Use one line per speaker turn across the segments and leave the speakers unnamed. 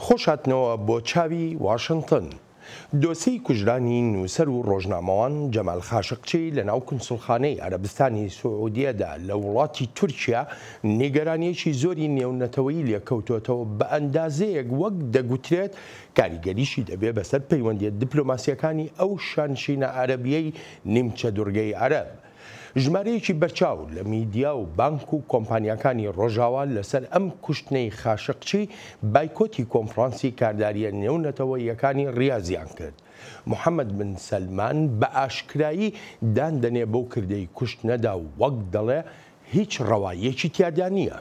خۆشهاتنەوە بۆ چاوی واشنگتن. دۆسەی کوژرانی نووسەر و ڕۆژنامەوان جەمال خاشقچی لە ناو کنسوڵخانەی عەرەبستانی سوعودیەدا لە وڵاتی تورکیا نیگەرانیەکی زۆری نێونەتەوەیی لێکەوتوێتەوە بە ئەندازەیەک وەک دەگوترێت کاریگەریشی دەبێ بەسەر پەیوەندیە دیپلۆماسیەکانی ئەو شانشینە عەرەبیەی نیمچە دوورگەی عەرەب. ژمارەیەکی بەرچاو لە میدیا و بانک و کۆمپانیەکانی ڕۆژاوا لەسەر ئەم کوشتنەی خاشقچی بایکۆتی کۆنفرانسی کارداریە نێونەتەوەیەکانی ڕیازیان کرد. محەممەد بن سەلمان بە ئاشکرایی داندەنێ بەو کردەی کوشتنەدا و وەک دەڵێ هیچ ڕەوایەکی تیادا نییە.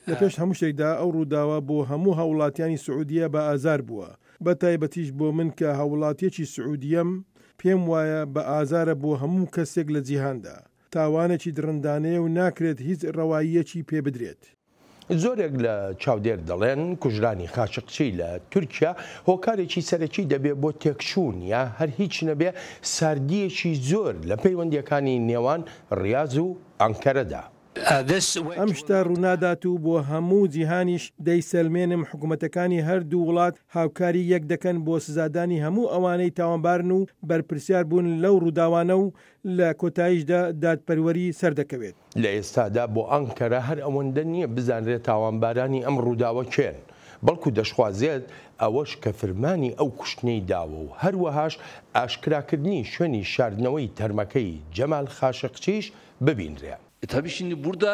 لە پێش هەموو شتێکدا ئەو ڕووداوە بۆ هەموو هاوڵاتیانی سعودیە بە ئازار بووە، بە تایبەتیش بۆ من کە هاوڵاتیەکی سعودیەم پێم وایە بە ئازارە بۆ هەموو کەسێک لە جیهاندا. تاوانێکی درندانەیە و ناکرێت هیچ ڕەواییەکی پێ بدرێت.
زۆرێک لە چاودێر دەڵێن کوژرانی خاشقچی لە تورکیا هۆکارێکی سەرەکی دەبێت بۆ تێکچوون یا هەر هیچ نەبێ ساردیەکی زۆر لە پەیوەندیەکانی نێوان ڕیاض و ئەنکەرەدا.
ئەم شتە ڕوونادات و بۆ هەموو جیهانیش دەیسەلمێنم حکوومەتەکانی هەردوو وڵات هاوکاری یەک دەکەن بۆ سزادانی هەموو ئەوانەی تاوانبارن و بەرپرسیار بوون لەو ڕووداوانە و لە کۆتاییشدا دادپەروەری سەردەکەوێت.
لە ئێستادا بۆ ئەنکەرە هەر ئەوەندە نییە بزانرێت تاوانبارانی ئەم ڕووداوە کێن، بەڵکو دەشخوازێت ئەوەش کە فرمانی ئەو کوشتنەی داوە و hەروەهاش ئاشکراکردنی شوێنی شاردنەوەی تەرمەکەی جەمال خاشقچیش ببینرێ.
Tabii şimdi burada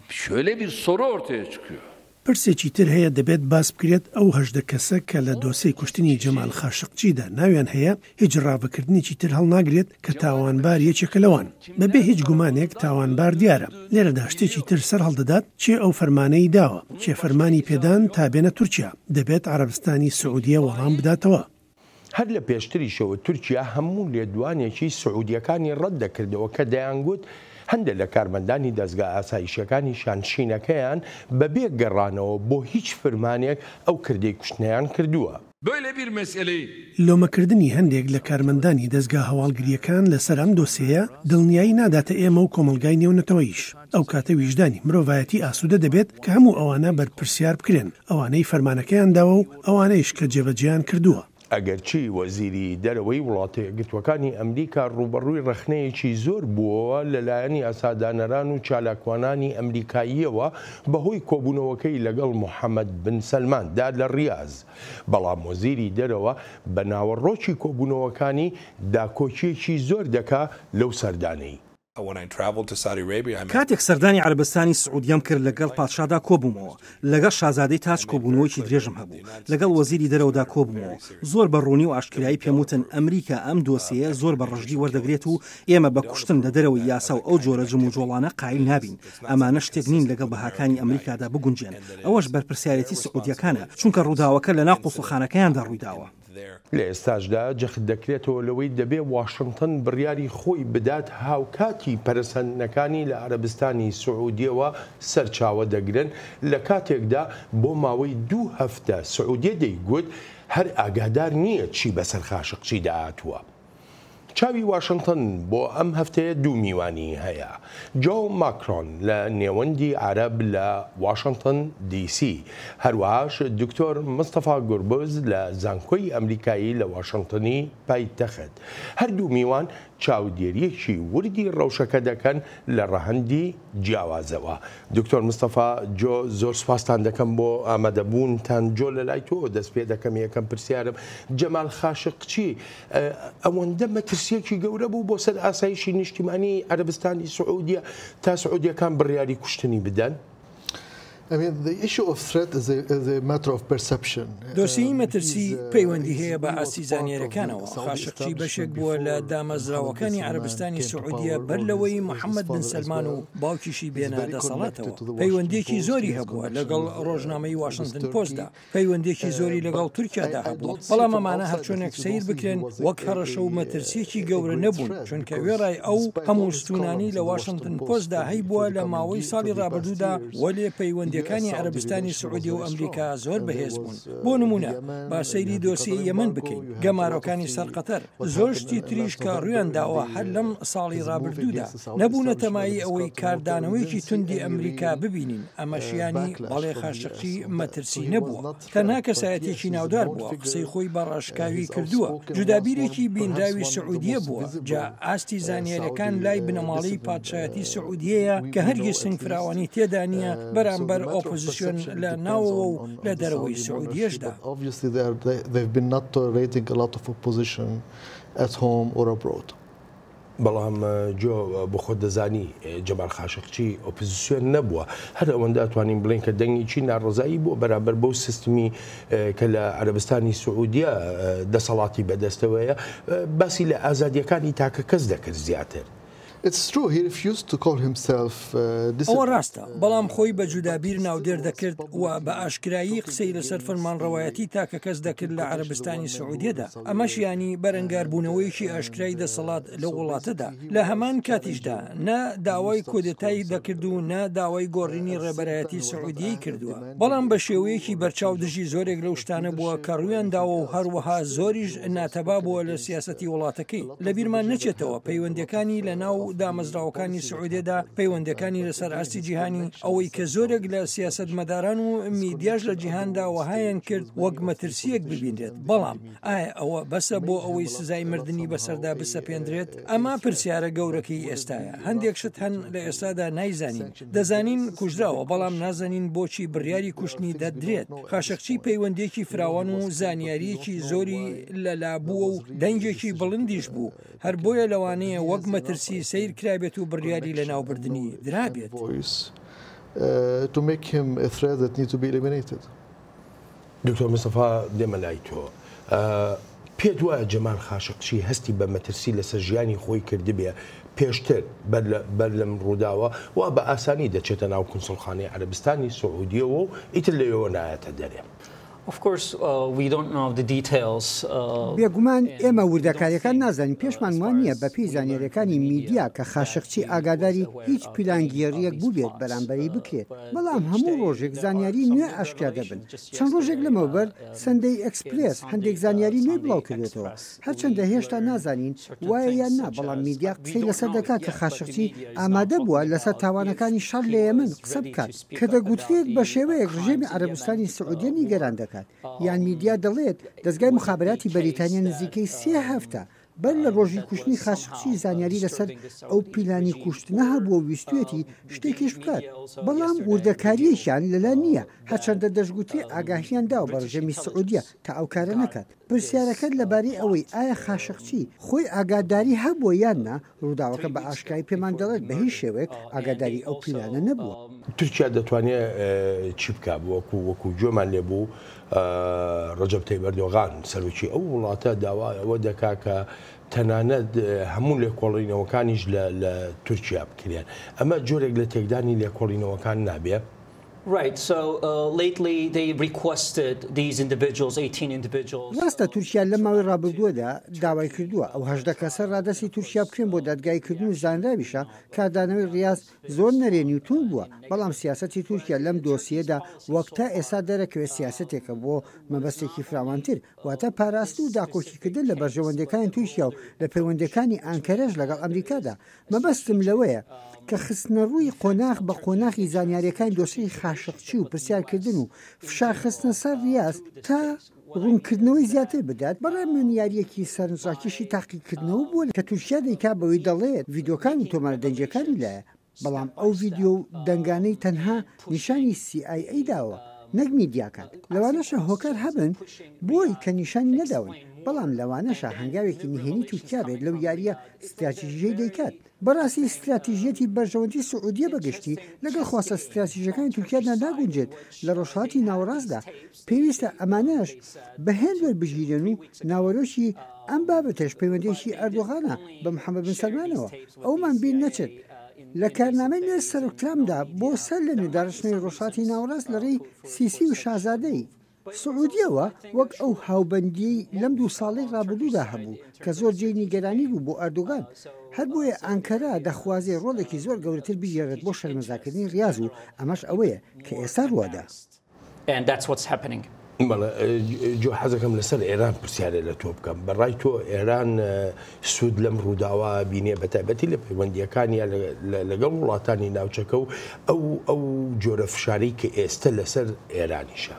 şöyle bir soru ortaya çıkıyor.
پرسێکی تر هەیە دەبێت باس بکرێت ئەو هەژدە کەسە کە لە دۆسەی کوشتنی جەمال خاشقچیدا ناویان هەیە هیچ ڕاوەکردنێکی تر هەڵناگرێت کە تاوانبار یەکێکە لەوان بەبێ هیچ گومانێک تاوانبار دیارە. لێرەدا شتێکی تر سەر هەڵدەدات چێ ئەو فەرمانەی داوە، چێ فەرمانی پێدان تا بێنە تورکیا، دەبێت عەرەبستانی سعودیە وەڵام بداتەوە.
هەر لە پێشتریشەوە تورکیا هەموو لێدوانێکی سعودیەکانی ڕەت دەکردەوە کە دەیانگوت هەندێک لە کارمەندانی دەستگا ئاسایشەکانی شانشینەکەیان بەبێ گەڕانەوە بۆ هیچ فرمانێک ئەو کردەی کوشتنەیان کردووە.
لۆمەکردنی هەندێک لە کارمەندانی دەستگا هەواڵگریەکان لەسەر ئەم دۆسەیە دڵنیایی ناداتە ئێمە و کۆمەلگای نێونەتەوەیش. ئەو کاتە ویژدانی مرۆڤایەتی ئاسوودە دەبێت کە هەموو ئەوانە بەرپرسیار بکرێن، ئەوانەی فەرمانەکەیان داوە و ئەوانەیش کە جێبەجێیان کردووە.
ئەگەرچی وەزیری دەرەوەی وڵاتە یەکگرتوەکانی ئەمریکا ڕوبەڕووی ڕەخنەیەکی زۆر بووەوە لەلایەنی ئاسادانەران و چالاکوانانی ئەمریکاییەوە بەهۆی کۆبوونەوەکەی لەگەڵ محەممەد بن سەلماندا لە ڕیاض، بەڵام وەزیری دەرەوە بە ناوەڕۆکی کۆبوونەوەکانی داکۆچیەکی زۆر دەکا لەو سەردانەی.
کاتێک سەردانی عەرەبستانی سعودیەم کرد لەگەڵ پادشادا کۆبوومەوە، لەگەڵ شازادەی تاج کۆبوونەوەیکی درێژم هەبوو، لەگەڵ وەزیری دەرەوەدا کۆبوومەوە. زۆر بەڕوونی و ئاشکرایی پێموتن ئەمریکا ئەم دۆسیەیە زۆر بە ڕژدی وەردەگرێت و ئێمە بە کوشتن لە دەرەوەی یاسا و ئەو جۆرە جم و جۆڵانە قایل نابین. ئەمانە شتێک نین لەگەڵ بەهاکانی ئەمریکادا بگونجێن، ئەوەش بەرپرسیارەتی سعودیەکانە، چونکە ڕووداوەکە لە ناو قوسڵخانەکەیاندا ڕوویداوە.
لە ئێستاشدا جەخت دەکرێتەوە لەوەی دەبێ واشنگتن بڕیاری خۆی بدات هاوکاتی پەرسەندنەکانی لە عەرەبستانی سعودیەوە سەرچاوە دەگرن لە کاتێکدا بۆ ماوەی 2 هەفتە سعودیە دەیگوت هەر ئاگادار نییە چی بەسەر خاشقچی داهاتووە. چاوی واشنگتن بۆ ئەم هەفتەیە 2 میوانی هەیە. جۆ ماکرۆن لە نێوەندی عەرەب لە واشنگتن DC، هەروەهاش دکتۆر مستەفا گوربز لە زانکۆی ئەمریکایی لە واشنگتنی پایتەخت. هەردوو میوان چاودێریەکی وردی ڕەوشەکە دەکەن لە ڕەهەندی جیاوازەوە. دکتۆر مستەفا جۆ زۆر سوپاسان دەکەم بۆ ئامادەبوونتان. جۆ لە لای تۆ دەست پێ دەکەم یەکەم پرسیارم جەمال خاشقچی ئەوەندە مەترسیەکی گەورە بوو بۆ سەر ئاسایشی نیشتیمانی عەرەبستانی سعودیە تا سعودیەکان بڕیاری کوشتنی بدەن؟
دۆسیی مەترسی پەیوەندی هەیە بە ئاسی زانیاریەکانەوە. خاشقچی بەشێک بووە لە دامەزراوەکانی عەرەبستانی سعودیە بەر لەوەی محەممەد بن سەلمان و باوکیشی بێنە دەسەڵاتەوە. پەیوەندێکی زۆری هەبووە لەگەڵ ڕۆژنامەی واشنگتن پۆستدا، پەیوەندێکی زۆری لەگەڵ تورکیادا هەبوو. بەڵام ئەمانە هەرچۆنێک سەیر بکرێن وەک هەڕەشە و مەترسیەکی گەورە نەبوون، چونکە وێڕای ئەو هەموو ستونانی لە واشنگتن پۆستدا هەی بووە لە ماوەی ساڵی ڕابردوودا وەلێ پەیوەندی پەیوەندیەکانی عەرەبستانی سعودی و ئەمریکا زۆر بەهێز بوون. بۆ نمونە با سەیری دۆسیە یەمەن بکەین، گەمارۆکانی سەر قەتەر، زۆر شتی تریش کە ڕویان داوە هەر لەم ساڵی ڕابردوودا نەبوونە تەمایی ئەوەی کاردانەوەیکی توندی ئەمریکا ببینین. ئەمەشیانی بەڵێ خاشقچی مەترسی نەبووە، تەنها کەسایەتێکی ناودار بووە، قسەی خۆی بەڕاشکاوی کردووە، جودابیرێکی بینراوی سعودیە بووە. جا ئاستی زانیاریەکان لای بنەماڵی پادشایەتی سعودیەیە کە هەرگیز سنگفراوانی تێدا نییە بەرامبەر ئۆپۆزیسیۆن لە ناوەوە و لە دەرەوەی سعودیەشدا.
بەڵام جۆ بۆ خۆ دەزانی جەمال خاشقچی ئۆپۆزیسیۆن نەبووە، هەر ئەوەندە ئەتوانین بڵێن کە دەنگێکی ناڕۆزایی بووە بەرامبەر بەو سیستمی کە لە عەرەبستانی سعودیە دەسەڵاتی بەدەستەوەیە، باسی لە ئازادیەکانی تاکە کەس دەکرد زیاتر.
ئەوە ڕاستە، بەڵام خۆی بە جودابیر ناودێر دەکرد و بە ئاشکرایی قسەی لەسەر فەرمانڕەوایەتی تاکە کەس دەکرد لە عەرەبستانی سعودیەدا. ئەمەشیانی بەرەنگاربوونەوەیەکی ئاشکرای دەسەڵات لە وڵاتەدا. لە هەمان کاتیشدا نە داوای کۆدێتایی دەکرد و نە داوای گۆڕینی ڕێبەرایەتی سعودیەی کردووە، بەڵام بە شێوەیەکی بەرچاو دژی زۆرێک لەو شتانە بووە کە ڕوویان داوە و هەروەها زۆریش ناتەبا بووە لە سیاسەتی وڵاتەکەی. لە بیرمان نەچێتەوە پەیوەندیەکانی لە ناو دامەزراوەکانی سعودیەدا، پەیوەندەکانی لەسەر ئاستی جیهانی، ئەوەی کە زۆرێک لە سیاسەتمەداران و میدیاش لە جیهاندا وەهایان کرد وەک مەترسیەک ببینرێت. بەڵام ئایا ئەوە بەسە بۆ ئەوەی سزای مردنی بەسەردا بسەپێنرێت؟ ئەمە پرسیارە گەورەکەی ئێستاە. هەندێک شت هەن لە ئێستادا نایزانین، دەزانین کوژراوە بەڵام نازانین بۆچی بڕیاری کوشتنی دەدرێت. خاشقچی پەیوەندێکی فراوان و زانیاریەکی زۆری لەلابووە و دەنگێکی بڵندیش بوو، هەر بۆیە لەوانەیە وەک مەترسی سیر کرابێت و بڕیاری لە ناوبردننی درابێت.
دکتۆر مستەفا دێمە لای تۆ، پێت وایە جەمال خاشقچی هەستی بە مەترسی لەسەر ژیانی خۆی کردبێ پێشتر بەر لەم ڕووداوە و بە ئاسانی دەچێتە ناو کنسڵخانەی عەرەبستانی سعودیەوە و ئیتر لەوێەوە نایەتە دەرێ؟
بێگومان ئێمە وردەکاریەکان نازانین، پێشمان وان نییە بە پێی زانیاریەکانی میدیا کە خاشقچی ئاگاداری هیچ پیلانگیێریەک بوو بێت بەرامبەری بکرێت، بەڵام هەموو ڕۆژێک زانیاری نوێ ئاشکرا دەبن. چەند ڕۆژێک لەمەوبەر سندەی ئەکسپرێس هەندێک زانیاری نوێ بڵاو کردێتەوە، هەرچەندە هێشتا نازانین وایە یان نا، بەڵام میدیا قسەی لەسەر دەکات کە خاشقچی ئامادە بووە لەسەر تاوانەکانی شەڕ لە یەمەن قسە بکات کە دەگوترێت بە شێوەیەک ڕژێمی عەرەبستانی سعودیە نیگەران دەکات. یان میدیا دەڵێت دەستگای مخابراتی بەریتانیا نزیکەی 3 هەفتە بەر لە ڕۆژی کوشتنی خاشقچی زانیاری لەسەر ئەو پیلانی کوشتنە هەبووە ویستوێتی شتێکیش بکات، بەڵام وردەکاریەکیان لەلا نییە، هەرچەندە دەشگوتری ئاگاهیان داوە بە ڕژێمی سعودیە تا ئەو کارە نەکات. پرسیارەکەت لەبارەی ئەوەی ئایا خاشقچی خۆی ئاگاداری هەبووە یان نا، ڕووداوەکە بە ئاشکایی پێمان دەڵێت بە هیچ شێوەیەک ئاگاداری ئەو پیلانە نەبووە.
تورکیا دەتوانێت چی بکە وەکو جۆمان لێبوو ڕەجەب تەیب ئەردۆغان سەرۆکی ئەو وڵاتە داوای ئەوە دەکا کە تەنانەت هەموو لێکۆڵینەوەکانیش لە تورکیا بکرێن. ئەمە جۆرێک لە تێکدانی لێکۆڵینەوەکان نابێ.
Right, so lately they requested these individuals, 18 individuals.
ڕاستە تورکیا لە ماوەی ڕابردووەدا داوای کردووە ئەو 18 کەسە ڕادەسی تورکیا بکرێن بۆ دادگایکردن و زانراویشە کاردانەوەی ڕاست زۆر نەرێنی و تون بووە، بەڵام سیاسەتی تورکیا لەم دۆسیەدا وەک تا ئێستا دەرەکەوێت سیاسەتێکە بۆ مەبەستێکی فراوانتر، واتە پاراست و داکۆکیکردن لە بەرژەوەندەکانی تورکیا و لە پەیوەندەکانی ئەنکەرەش لەگەڵ ئەمریکادا. مەبەستم لەوەیە کە خستنە ڕووی قۆناغ بە قۆناغی زانیاریەکانی دۆسەی خاشقچی و پرسیارکردن و فشار خستنە سەر ریاض تا ڕوونکردنەوەی زیاتر بدات بەڕێ منیاریەکی سەرنجڕاکێشی تاقیکردنەوە بووە کە تورکیا دەیکا بەوەی دەڵێت ڤیدۆکان و تۆمارە دەنجەکانی لایە، بەڵام ئەو ڤیددیۆ و دەنگانەی تەنها نیشانی CIA داوە نەک میدیاکان. لەوانەشە هۆکار هەبن بۆی کە نیشانی نەداون، بەڵام لەوانەشە هەنگاوێکی نهێنی تورکیا بێت لەو یاریە استراتیژیەی دەیکات. بەڕاستی استراتیژیەتی بەرژەوەندی سعودیە بەگشتی لەگەڵ خواستە استراتیژیەکانی تورکیادا ناگونجێت لە ڕۆژهاتی ناوەڕاستدا. پێویستە ئەمانەش بەهێن وەربژیرن و ناوەرۆشی ئەم بابەتەش پەیوەندیەکی ئەردۆغانە بە محەممەد بن سەلمانەوە ئەومان بیر نەچێت. لە کارنامەی نوێ سەرۆکترامدا بۆ سەر لە نێدارشتنەوەی ڕۆژهاتی ناوەڕاست لەڕێی سیسی و شازادەی سعودیەوە وەک ئەو هاوبەندی لەم 2 ساڵی ڕابردوودا هەبوو کە زۆر جێی نیگەرانی بوو بۆ ئەردوغان هەر بۆیە ئەنکەرا دەخوازێ ڕۆڵێکی زۆر گەورەتر بژێڕێت بۆ شەرمەزارکردنی ریاض و ئەمەش ئەوەیە کە ئێستا ڕوادا.
جو حەزەکەم لەسەر ئێران پرسیارە لە تۆ بکەم بەڕای تۆ ئێران سوود لەم ڕووداوە بینێ بە تایبەتی لە پەیوەندیەکانی لەگەڵ وڵاتانی ناوچەکە و ئەو جۆرە فشاری کە ئێستا لەسەر ئێرانیشە.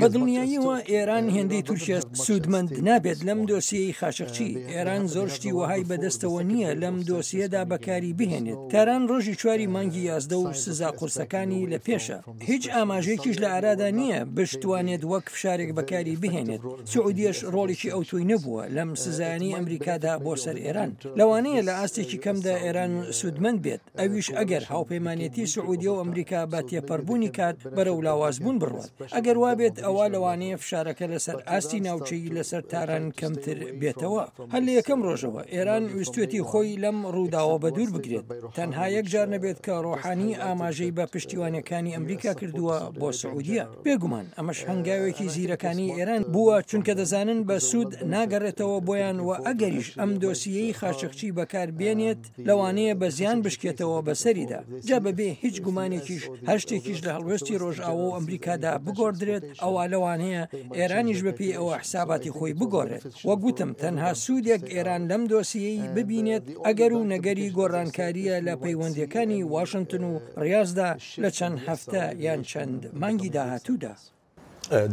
بەدڵنیاییەوە ئێران هێندەی تورکیا سوودمەند نابێت لەم دۆسیەی خاشقچی ئێران زۆر شتی وهای بەدەستەوە نییە لەم دۆسیەدا بەکاری بهێنێت تاران ڕۆژی 4 مانگی 11 و سزا قورسەکانی لە پێشە هیچ ئاماژەیەکیش لە ئارادا نییە بشتوانێت وەک فشارێک بەکاری بهێنێت سعودیەش ڕۆڵێکی ئەو توی نەبووە لەم سزایانی ئەمریکادا بۆ سەر ئێران لەوانەیە لە ئاستێکی کەمدا ئێران سوودمەند بێت ئەویش ئەگەر هاوپەیمانێتی سعودیە و ئەمریکا بە تێپەڕبوونی کات بەرەو لاوازبوون بڕوات ئەگەر وابێت ئەوە لەوانەیە فشارەکە لەسەر ئاستی ناوچەی لەسەر تاران کەمتر بێتەوە هەر لە یەکەم ڕۆژەوە ئێران ویستوێتی خۆی لەم ڕووداوە بە دوور بگرێت تەنها یەک جار نەبێت کە ڕۆحانی ئاماژەی بە پشتیوانەکانی ئەمریکا کردووە بۆ سعودیە بێگومان ئەمەش هەنگاوێکی زیرەکانی ئێران بووە چونکە دەزانن بە سوود ناگەڕێتەوە بۆیان و ئەگەریش ئەم دۆسیەی خاشقچی بەکار بێنێت لەوانەیە بە زیان بشکێتەوە بەسەریدا جا بەبێ هیچ گومانێکیش هەر شتێکیش لە هەڵوێستی ڕۆژئاوە و ئەمریکادا بگۆڕدرێت ئەوە لەوانەیە ئێرانیش بەپی ئەوە حساباتی خۆی بگۆڕێت وە گوتم تەنها سوودێک ئێران لەم دۆسیەی ببینێت ئەگەر و نەگەری گۆڕانکاریە لە پەیوەندیەکانی واشنگتن و ڕاستدا لە چەند هەفتە یان چەند مانگی داهاتوودا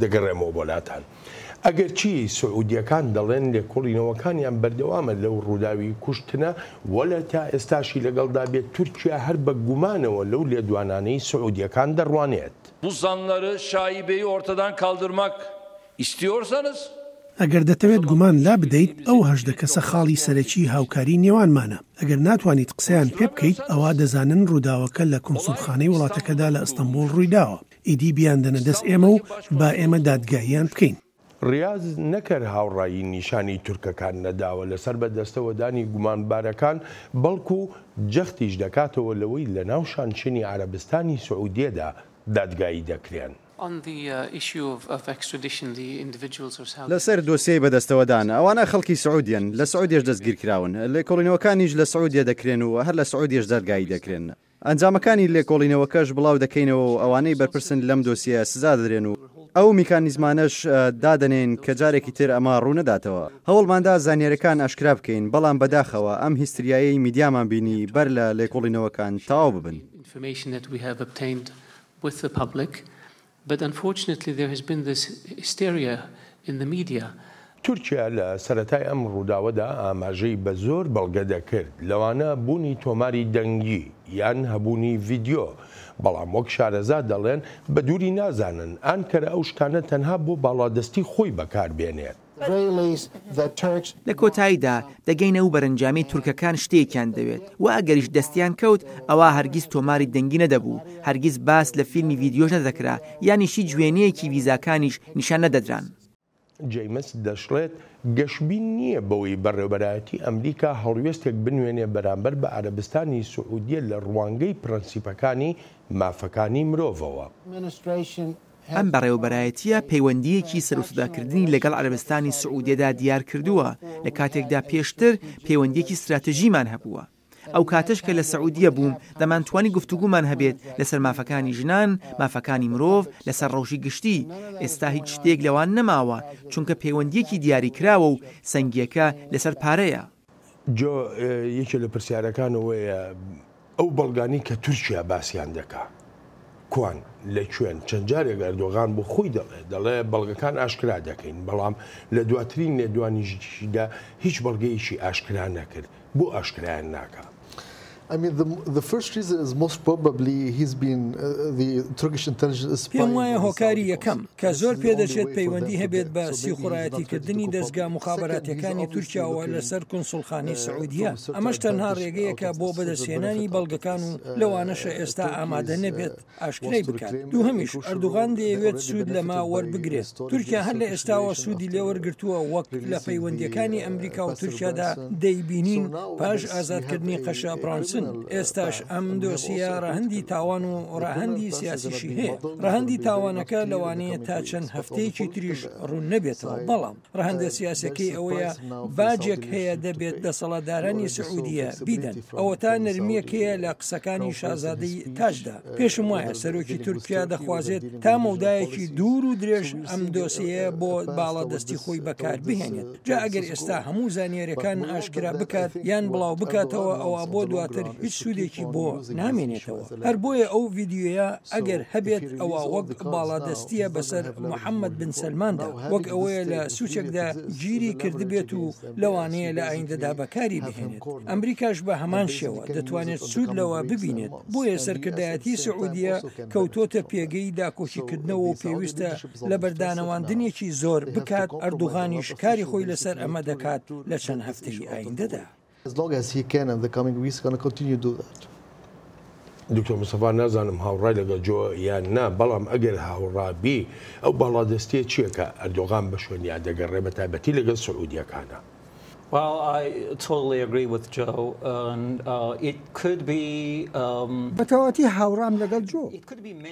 دەگەڕێمەوە بۆلاتان. ئەگەر چی سعودیەکان دەڵێن لێکۆڵینەوەکانیان بەردەوامە لەو ڕووداوی کوشتنە وەلە تا ئێستاشی لەگەڵدا بێت تورکیا هەر بە گومانەوە لەو لێدوانانەی سعودیەکان دەڕوانێت.
Bu zanları, şaibeyi ortadan kaldırmak istiyorsanız
ئەگەر دەتەوێت گومان لا بدەیت ئەو 18 کەسە خاڵی سەرەکی هاوکاری نێوانمانە ئەگەر ناتوانیت قسەیان پێ بکەیت ئەوە دەزانن ڕووداوەکە لە کۆنسوڵخانەی وڵاتەکەدا لە ئەستەمبول ڕوویداوە ئیدی بیان دەنە دەست ئێمە و با ئێمە دادگاییان بکەین.
ڕاز نەکرد هاوڕایی نیشانی تورکەکان نەداوە لەسەر بەدەستەوەدانی گومانبارەکان بەڵکو جەختیش دەکاتەوە لەوەی لە ناو شانشینی عەرەبستانی سعودیەدا دادگایی دەکرێن.
لەسەر دۆسیەی بەدەستەوەدانە ئەوانە خەڵکی سعودیان لە سعودیەش دەستگیر کراون لێکۆڵینەوەکانیش لە سعودیە دەکرێن و هەر لە سعودیەش دەرگایی دەکرێن ئەنجامەکانی لێکۆڵینەوەکەش بڵاو دەکەینەوە و ئەوانەی بەرپرسن لەم دۆسیە سزا دەدرێن و ئەو میکانیزمانەش دادەنێن کە جارێکی تر ئەمە ڕوونەداتەوە هەوڵماندا زانیاریەکان ئاشکرا بکەین بەڵام بەداخەوە ئەم هیستریایی میدیامان بینی بەر لە لێکۆڵینەوەکان تەواو ببن.
But unfortunately there has been this hysteria in the media.
تورکیا لە سەرەتای ئەم ڕووداوەدا ئاماژەی بە زۆر بەڵگە دەکرد لەوانە بوونی تۆماری دەنگی یان هەبوونی ڤیددیۆ بەڵام وەک شارەزا دەڵێن بە دووری نازانن ئەنکەرە ئەو شتانە تەنها بۆ باڵادەستی خۆی بەکاربێنێت.
لە کۆتاییدا دەگەینە و بەرەنجامی تورکەکان شتێکیان دەوێت و ئەگەریش دەستیان کەوت ئەوە هەرگیز تۆماری دەنگی نەدەبوو هەرگیز باس لە فیلمی ڤیددیۆش نەدەکرا یانیشی جوێنەیەکی ویزاکانیش نیشان نەدەدران.
جەیمس دەشڵێت گەشتبین نییە بەوەی بەڕێوەبەرایەتی ئەمریکا هەڵوێستێک بنوێنێ بەرامبەر بە عەرەبستانی سعودیە لە ڕوانگەی پرەنسیپەکانی مافەکانی مرۆڤەوە.
ئەم بەڕێوەبەرایەتیە پەیوەندیەکی سەرسووداکردنی لەگەڵ عەرەبستانی سعودیەدا دیار کردووە لە کاتێکدا پێشتر پەیوەندیەکی استراتیژیمان هەبووە. ئەو کاتش کە لە سعودیە بووم دەمانتوانی گفتوگومان هەبێت لەسەر مافەکانی ژنان مافەکانی مرۆڤ لەسەر ڕەوشی گشتی ئێستا هیچ شتێک لەوان نەماوە چونکە پەیوەندیەکی دیاری کراوە و سەنگیەکە لەسەر پارەیە.
جۆ یەکێ لە پرسیارەکانەوەیە ئەو بەڵگانی کە تورکیا باسییان دەکا کوان لەکوێن چەند جارێک ئەردۆغان بۆ خۆی دەڵێ بەڵگەکان ئاشکرا دەکەین بەڵام لە دواترین لێدوانیشیدا هیچ بەڵگەیەکی ئاشکرا نەکرد بۆ ئاشکرایان ناکە.
پێم وایە هۆکاری یەکەم کە زۆر پێدەچێت پەیوەندی هەبێت بە سیخوڕایەتیکردنی دەستگا مخابراتیەکانی تورکیاوە لەسەر کۆنسوڵخانەی سعودیە ئەمەش تەنها ڕێگەیەکە بۆ بەدەستهێنانی بەڵگەکان و لەوانەشە ئێستا ئامادە نەبێت ئاشکرای بکات. دووهەمیش ئەردوغان دەیەوێت سوود لەما وەربگرێت تورکیا هەر لە ئێستاوە سوودی لێوەرگرتووە وەک لە پەیوەندیەکانی ئەمریکا و تورکیادا دەیبینین پاش ئازادکردنی قەشا پرانسس دەناسن ئێستاش ئەم دۆسیە ڕەهەندی تاوان و ڕەهەندی سیاسیشی هەیە ڕەهەندی تاوانەکە لەوانەیە تا چەند هەفتەیەکی تریش ڕوون نەبێتەوە بەڵام ڕەهەندە سیاسەکەی ئەوەیە باجێک هەیە دەبێت دەسەڵاتدارانی سعودیە بیدەن ئەوە تا نەرمیەکەیە لە قسەکانی شازادەی تاجدا پێشم وایە سەرۆکی تورکیا دەخوازێت تا مەودایەکی دوور و درێژ ئەم دۆسیەیە بۆ باڵادەستی خۆی بەکار بهێنێت جا ئەگەر ئێستا هەموو زانیاریەکان ئاشکرا بکات یان بڵاو بکاتەوە ئەوە بۆ دواتر هیچ سوودێکی بۆ نامێنێتەوە هەر بۆیە ئەو ڤیددیۆیە ئەگەر هەبێت ئەوە وەک باڵادەستیە بەسەر محەممەد بن سلماندا وەک ئەوەیە لە سوچێکدا گیری کردبێت و لەوانەیە لە ئایندەدا بەکاری بهێنێت ئەمریکاش بە هەمان شێوە دەتوانێت سوود لەوە ببینێت بۆیە سەرکردایەتی سعودیە کەوتۆتە پێگەی داکۆشیکردنەوە و پێویستە لە بەردانەوەاندنێکی زۆر بکات ئەردوغانیش کاری خۆی لەسەر ئەمە دەکات لە چەند هەفتەی ئایندەدا.
دکتۆر مستەفا نازانم هاوڕای لەگەڵ جۆ یان نا بەڵام ئەگەر هاوڕابی ئەو باڵادەستیە چیەکە ئەردۆغان بە شوێنیا دەگەڕێ بە تایبەتی لەگەڵ سعودیەکانە.
Well, I totally agree with Joe. It could be.
بەتەواتی هاوڕام لەگەڵ جۆ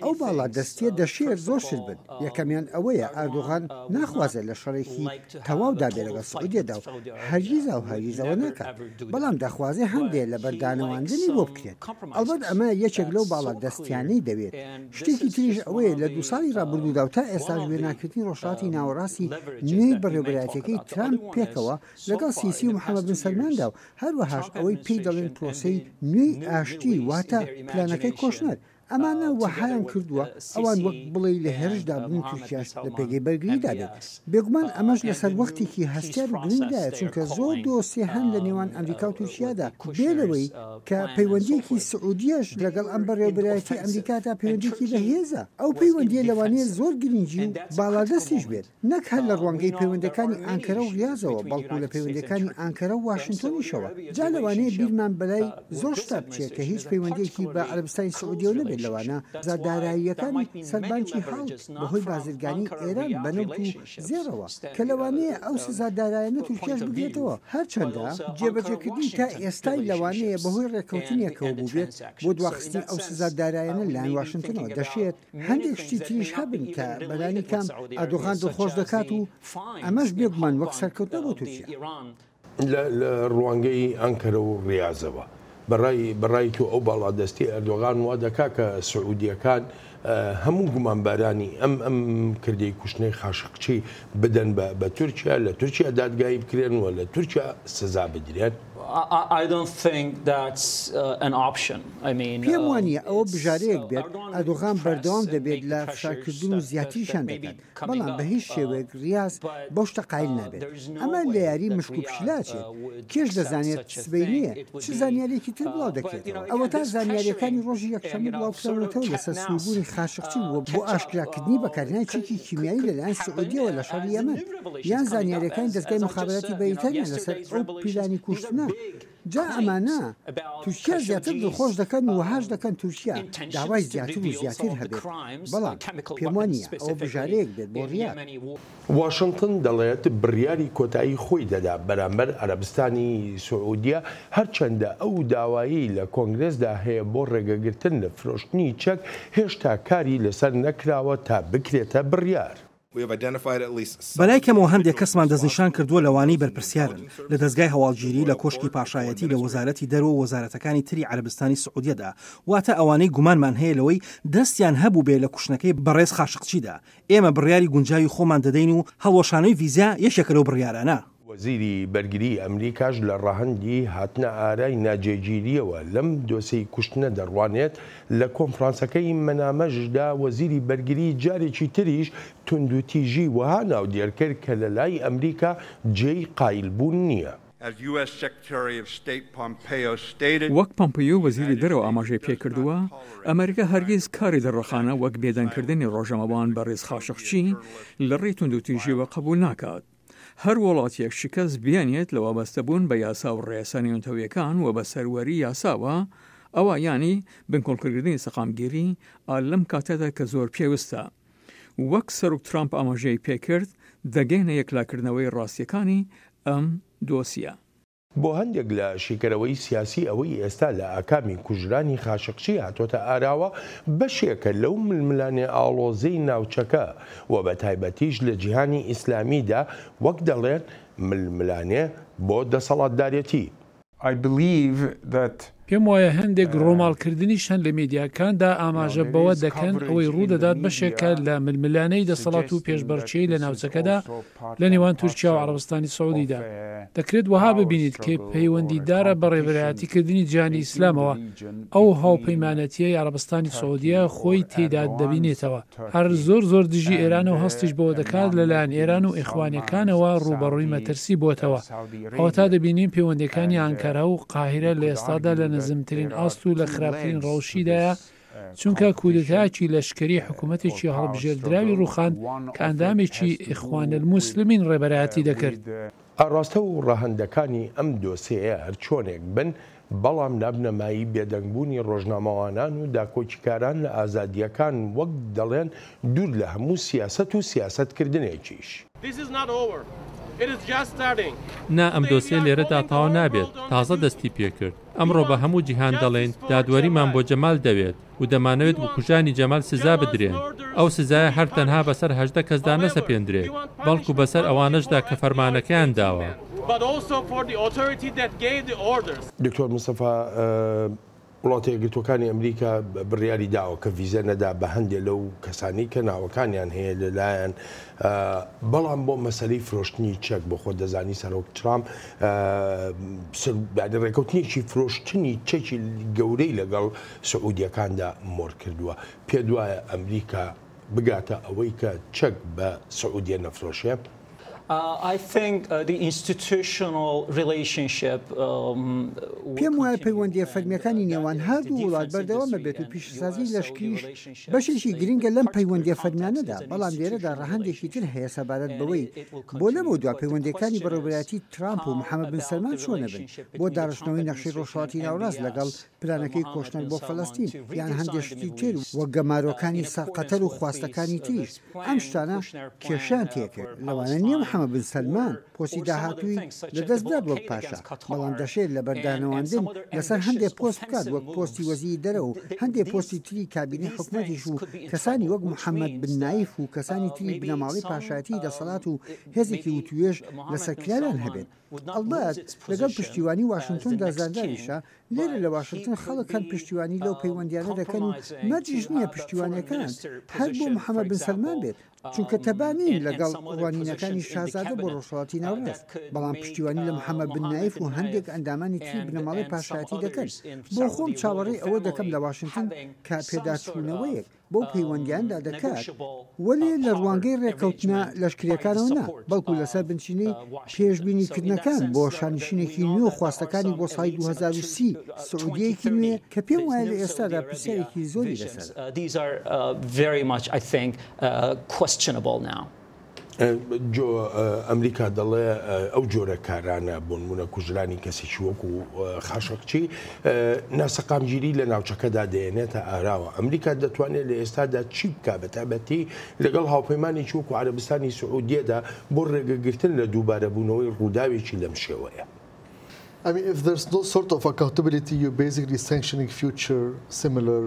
ئەو باڵادەستیە دەشێت زۆر شت بن یەکەمیان ئەوەیە ئەردوغان ناخوازێت لە شەڕێکی تەواودا بێ لەگەڵ سعودیەدا و هەرگیز و هەرگیزەوە ناکات بەڵام دەخوازێ هەندێک لە بەردانەوەاندنی بۆ بکرێت ئەلبەت ئەمە یەکێک لەو باڵادەستیانەی دەوێت شتێکی تریش ئەوەیە لە 2 ساڵی ڕابردوودا و تا ئێستاش وێناکردنی ڕۆژهەڵاتی ناوەڕاستی نوێی بەڕێوەبەرایەتەکەی ترامپ پێکەوە لەگەڵ سیسی و محەممەد بن سەلماندا و هەروەهاش ئەوەی پێی دەڵێن پرۆسەی نوێی ئاشتی واتە پلانەکەی کۆشنەر ئەمانە وەحایان کردووە ئەوان وەک بڵێ لە هێرشدا بوون تورکیاش لە پێگەی بەرگریدا بێت بێگومان ئەمەش لەسەر وەختێکی هەستیار و گرنگدایە چونکە زۆر دۆسێ هەن لە نێوان ئەمریکا و تورکیادا بێلەوەی کە پەیوەندیەکی سعودیەش لەگەڵ ئەم بەڕێوەبەرایەتی ئەمریکادا پەیوەندیەکی بەهێزە ئەو پەیوەندیە لەوانەیە زۆر گرنگی و باڵادەستیش بێت نەک هەر لە ڕوانگەی پەیوەندەکانی ئەنکەرە و ریاضەوە بەڵکو لە پەیوەندەکانی ئەنکەرە و واشنگتۆنیشەوە جا لەوانەیە بیرمان بەلای زۆر شتا بچێت کە هیچ پەیوەندیەکی بە عەرەبستانی سعودیەوە نەبێت لەوانە زاداراییەکانی سەربانکی هەڵ بەهۆی بازرگانی ئێران بەنەوت و زێرەوە کە لەوانەیە ئەو سزادارایانە تورکیاش بگرێتەوە هەرچەندە جێبەجێکردنی تا ئێستای لەوانەیە بەهۆی ڕێکەوتنیەکەوە بوو بێت بۆ دواخستی ئەو سزادارایانە لایەن واشنگتنەوە دەشێت هەندێک شتی تریش هەبن کە بەلانی کام ئەردۆغان دڵخۆش دەکات و ئەمەش بێگومان وەک سەرکەوتنە بۆ تورکیا
لە ڕوانگەی ئەنکەرە و ڕاضەوە بەڕای تو ئەو باڵادەستی ئەردۆغان وا دەکا کە سعودیەکان هەموو گومانبارانی ئەم کردەی کوشتنەی خاشقچی بدەن بە تورکیا لە تورکیا دادگایی بکرێن و لە تورکیا سزا بدرێن.
I don't think that's an option. I mean,
پێم وانە ئەوە بژارەیەک بێت ئەردۆغان بەردەوام دەبێت لە فشارکردن و زیاتریشان دەکات بەڵام بە هیچ شێوەیەک ریاض بۆ شتە قایل نابێت ئەمە لە یاری مشک و پشیلاچێت کێش دەزانێت سبەی نییە چ زانیارێکی تر بڵاو دەکرێتەوە ئەوە تا زانیاریەکانی ڕۆژی یەکشەمە بڵاوکرێتەوە لەسەر سوبوونی خاشقچی وە بۆ ئاشکراکردنی بەکارهێنانی چێکی کیمیایی لەلایەن سعودیەوە لە شەڕی یەمەن یان زانیاریەکانی دەستگای مخابراتی بەریتانیا لەسەر ئەو پیلانی کوشتنە جا ئەمانە تورکیا زیاتر دڵخۆش دەکەن و وەهاش دەکەن تورکیا داوای زیاتر و زیاتر هەبێت بەڵام پێم وانە ئەوە بژارەیەک بێت بۆ ڕیاد.
واشنگتن دەڵێت بڕیاری کۆتایی خۆی دەدا بەرامبەر عەرەبستانی سعودیە هەرچەندە ئەو داوایی لە کۆنگرێسدا هەیە بۆ ڕێگەگرتن لە فرۆشتنی چەک هێشتا کاری لەسەر نەکراوە تا بکرێتە بڕیار.
بەلای کەمەوە هەندێک کەسمان دەستنیشان کردووە لەوانەی بەرپرسیارن لە دەستگای هەواڵگیری لە کۆشکی پاشایەتی لە وەزارەتی دەرەوە وەزارەتەکانی تری عەرەبستانی سعودیەدا واتە ئەوانەی گومانمان هەیە لەوەی دەستیان هەبوو بێ لە کوشتنەکەی بەڕێز خاشقچیدا ئێمە بڕیاری گونجاوی خۆمان دەدەین و هەڵۆشانەوەی ڤیزا یەکێکە لەو بڕیارانە.
وەزیری بەرگری ئەمریکاش لە ڕاهەندی هاتنە ئارای ناجێگیریەوە لەم دۆسەی کوشتنە دەڕوانێت لە کۆنفرانسەکەی مەنامەژدا وەزیری بەرگری جارێکی تریش توندوتیژی وەها ناودێرکرد کە لە لای ئەمریکا جێی قایلبوون نییە.
وەک پۆمپیۆ وەزیری دەرەوە ئاماژەی پێکردووە ئەمریکا هەرگیز کاری دەڕەخانە وەک بێدەنکردنی ڕۆژەمەوان بە ڕێز خاشقچی لە ڕێی توندوتیژیەوە قبول ناکات. هەر وڵاتێک شکست بیانێت لە وابەستەبوون بە یاسا و ڕێسە نێونتەوەیەکان و بە سەروەری یاساوە ئەوە ینی بنکۆڵکردنی سەقامگیری لەم کاتەدا کە زۆر پێویستە. وەک سەرۆک ترامپ ئاماژەی پێکرد دەگەینە یەکلاکردنەوەی ڕاستیەکانی ئەم دۆسیە.
بۆ هەندێک لە شیکەرەوەی سیاسی ئەوەی ئێستا لە ئاکامی کوژرانی خاشقچی هاتۆتە ئاراوە بەشێکە لەو ململانێ ئاڵۆزەی ناوچەکە و بە تایبەتیش لە جیهانی ئیسلامیدا وەک دەڵێن ململانێ بۆ دەسەڵاتدارەتی.
پێم وایە هەندێک ڕۆماڵکردنیش هەن لە میدیاکاندا ئاماژە بەوە دەکەن ئەوەی ڕوودەدات بەشێکە لە ململانەی دەسەڵات و پێشبەرچەی لە ناوچەکەدا لە نێوان تورکیا و عەرەبستانی سەعودیدا. دەکرێت وەها ببینیت کە پەیوەندیدارە بە ڕێبەرایەتیکردنی جیهانی ئیسلامەوە ئەو هاوپەیمانەتیەی عەرەبستانی سەعودیە خۆی تێدا دەبینێتەوە. هەر زۆر دژی ئێران و هەستیش بەوە دەکات لەلایەن ئێران و ئیخوانیەکانەوە ڕوبەڕووی مەترسی بۆتەوە. ئەوە تا دەبینین پەیوەندیەکانی ئانکارا و قاهیرە لە ئێستادا لە نزمترین ئاست و لە خراپترین ڕەوشیدایە، چونکە کودتاکی لەشکری حکوومەتێکی هەڵبژێردراوی ڕووخان کە ئەندامێکی ئیخوان الموسلمین ڕێبەرایەتی دەکرد.
ئاڕاستە و ڕاهەندەکانی ئەم دۆسەیە هەر چۆنێک بن، بەڵام نابنەمایی بێدەنگبوونی ڕۆژنامەوانان و داکۆچیکاران لە ئازادیەکان وەک دەڵێن دوور لە هەموو سیاست و سیاستکردنێکیش.
نا ئەم دۆسیە لێرەدا تاوا نابێت، تازە دەستی پێکرد. ئەمڕۆ بە هەموو جیهان دەڵێن دادوەریمان بۆ جەمال دەوێت و دەمانەوێت بە کوژانی جەمال سزا بدرێن. ئەو سزایە هەر تەنها بەسەر 18 کەسدا نەسەپێندرێت، بەڵکو بەسەر ئەوانەشدا کە فەرمانەکەیان داوە.
دکتۆر مستەفا، وڵاتە یەکگرتووەکانی ئەمریکا بڕیاری داوە کە ڤیزە نەدا بە هەندێک لەو کەسانی کە ناوەکانیان هەیە لەلایەن، بەڵام بۆ مەسەلەی فرۆشتنی چەک بۆ خۆ دەزانی سەرۆک ترامپ ڕێکەوتنیی فرۆشتنی چەکی گەورەی لەگەڵ سعودیەکاندا مۆر کردووە. پێ دوایە ئەمریکا بگاتە ئەوەی کە چەک بە سعودیە نەفرۆشێ؟
پێم وایە پەیوەندیە فەرمیەکانی نێوان هەردوو وڵات بەردەوامە بێت و پیشەسازی لەشکریش بەشێکی گرنگە لەم پەیوەندیە فەرمیانەدا، بەڵام لێرەدا ڕەهەندێکی تر هەیە سەبارەت بەوەی بۆ لەبەوە دوا پەیوەندیەکانی بەڕێوەبەرایەتی ترامپ و محەممەد بن سەلمان چۆنە بن بۆ داڕشتنەوەی نەخشەی ڕۆژهەڵاتی ناوەڕاست لەگەڵ پلانەکەی کۆچنەر بۆ فەڵەستین یان هەندێشتی تر وەک گەمارۆکانی سەرقەتەر و خواستەکانی تریش. ئەم شتانە کێشان تێکرد، لەوانە نییە محەممەد بن سەلمان پۆستی داهاتووی لەدەستدات وەک پاشا، بەڵام دەشێت لە بەردانەوەاندن لەسەر هەندێک پۆست بکات وەک پۆستی وەزیری دەرەوە و هەندێک پۆستی تری کابینەی حکوومەتیش و کەسانی وەک محەممەد بن نایف و کەسانی تری بنەماڵی پاشایەتی دەسەڵات و هێزێکی وتوێژ لەسەر کرایان هەبێت. ئەڵبەت لەگەڵ پشتیوانی واشنگتۆندا زانداریشە لێرە لە واشنگتن خەڵکان پشتیوانی لەو پەیوەندیانە دەکەن و مەرجیش نییە پشتیوانەکان هەر بۆ محەممەد بن سەلمان بێت، چونکە تەبانین لەگەڵ ڕوانینەکانی شازادە بۆ ڕۆژهەڵاتی ناوەڕاست، بەڵام پشتیوانی لە محەممەد بن نایف و هەندێک ئەندامانی تری بنەماڵی پاشایەتی دەکەن. بۆ خۆم چاوەڕێی ئەوە دەکەم لە واشنگتن کە پێداچوونەوەیەک بۆ پەیوەندیاندا دەکات، وەلێ لە ڕوانگەی ڕێککەوتنە لەشکریەکانەوە نا، بەڵکو لەسەر بنچینەی پێشبینیکردنەکان بۆ شانشینێکی نوێ خواستەکانی بۆ ساڵی 2030 سعودیەکی نوێ کە پێم وایە لە ئێستادا پرسیارێکی زۆری لەسەر.
جۆ ئەمریکا دەڵێ ئەو جۆرە کارانە بۆ نمونە کوژرانی کەسێکی وەکو خاشقچی ناسەقامگیری لە ناوچەکەدا دێنێتە ئاراوە. ئەمریکا دەتوانێت لە ئێستادا چی بکە بە تایبەتی لەگەڵ هاوپەیمانێکی وەکو عەرەبستانی سعودیەدا بۆ ڕێگەگرتن لە دووبارەبوونەوەی ڕووداوێکی لەم شێوەیە؟
I mean, if there's no sort of accountability, you're basically sanctioning future similar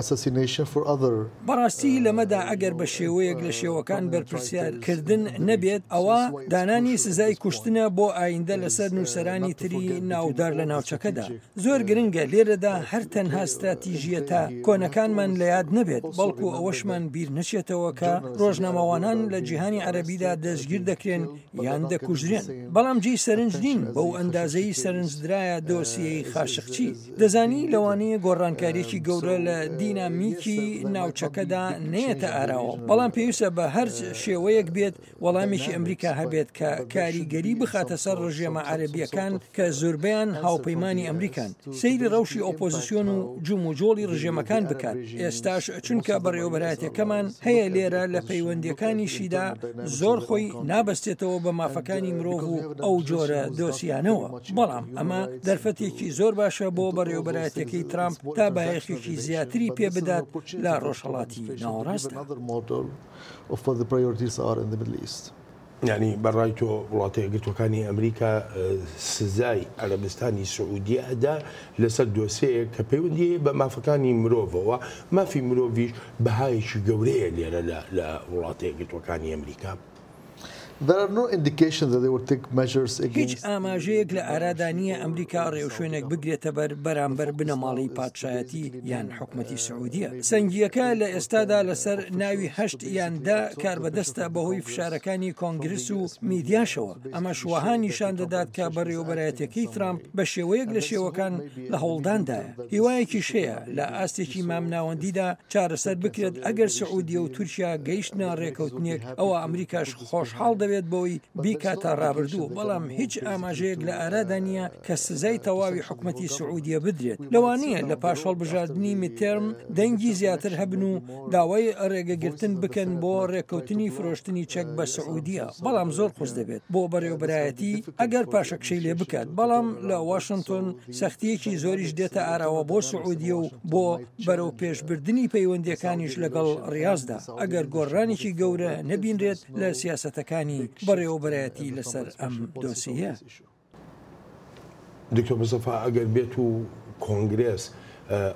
assassination for other.
بەڕاستی لەمەدا ئەگەر بە شێوەیەک لە شێوەکان بەرپرسیارکردن نەبێت، ئەوە دانانی سزای کوشتنە بۆ ئایندە لەسەر نووسەرانی تری ناودار لە ناوچەکەدا. زۆر گرنگە لێرەدا هەر تەنها استراتیژیەتە کۆنەکانمان لە یاد نەبێت، بەڵکو ئەوەشمان بیر نەچێتەوە کە ڕۆژنامەوانان لە جیهانی عەرەبیدا دەستگیر دەکرێن یان دەکوژرێن. بەڵام جێی سەرنج نین بەو ئەندازەی سەرنجدرایە دۆسیەی خاشقچی. دەزانی لەوانەیە گۆڕانکاریێکی گەورە لە دینامیکی ناوچەکەدا نێتە ئاراوە، بەڵام پێویستە بە هەر شێوەیەک بێت وەڵامێکی ئەمریکا هەبێت کە کاریگەری بخاتە سەر ڕژێمە عەرەبیەکان کە زۆربیان هاوپەیمانی ئەمریکان، سەیری ڕەوشی ئۆپۆزیسیۆن و جوم و جۆڵی ڕژێمەکان بکات. ئێستاش چونکە بەڕێوەبەرایەتەکەمان هەیە لێرە لە پەیوەندیەکانیشیدا زۆر خۆی نابەستێتەوە بە مافەکانی مرۆڤ و ئەو جۆرە دۆسیانەوە. بەڵام ئەمە دەرفەتێکی زۆر باشە بۆ بەڕێوەبەرایەتەکەی ترامپ تا بایەخێکی زیاتری پێ بدات لە ڕۆژهەڵاتی ناوەڕاستدا.
یعنی بەڕای تۆ وڵاتە یەکگرتووەکانی ئەمریکا سزای عەرەبستانی سعودیەدا لەسەر دۆسەیەک کە پەیوەندی بە مافەکانی مرۆڤەوە مافی مرۆڤیش بەهایەکی گەورەیە لێرە لە وڵاتە یەکگرتووەکانی ئەمریکا.
هیچ ئاماژەیەک لە ئارادانیە ئەمریکا ڕێوشوێنێک بگرێتە بەرامبەر بنەماڵی پادشایەتی یان حکومەتی سعودیە. سەنگیەکە لە ئێستادا لەسەر ناوی 8 یاندا کار بەدەستە بەهۆی فشارەکانی کۆنگرس و میدیاشەوە. ئەمە شوەها نیشان دەدات کە بەڕێوەبەرایەتەکەی ترامپ بە شێوەیەک لە شێوەکان لە هەوڵداندایە. هیوایەکی شەیە لە ئاستێکی مامناوەندیدا چارەسەر بکرێت ئەگەر سعودیە و تورکیا گەیشتە ڕێکەوتنێک ئەوە ئەمریکاش خۆشحاڵ دەوێت بۆی بیکاتە ڕابردوو، بەڵام هیچ ئاماژەیەک لە ئارادا نییە کە سزای تەواوی حکومەتی سعودیە بدرێت. لەوانەیە لە پاش هەڵبژاردننی میتێرم دەنگی زیاتر هەبن و داوای ڕێگەگرتن بکەن بۆ ڕێکەوتنی فرۆشتنی چەک بە سعودیە، بەڵام زۆر قوس دەبێت بۆ بەڕێوەبەرایەتی ئەگەر پاشەکشەی لێ بکات. بەڵام لە واشنگتن سەختیەکی زۆریش دێتە ئاراوە بۆ سعودیە و بۆ بەرەو پێشبردننی پەیوەندیەکانیش لەگەڵ ڕاستدا ئەگەر گۆڕانێکی گەورە نەبینرێت لە سیاسەتەکانی بەڕێوەبەرایەتی لەسەر ئەم دۆسیە.
دکتۆر مستەفا ئەگەر بێت و کۆنگرێس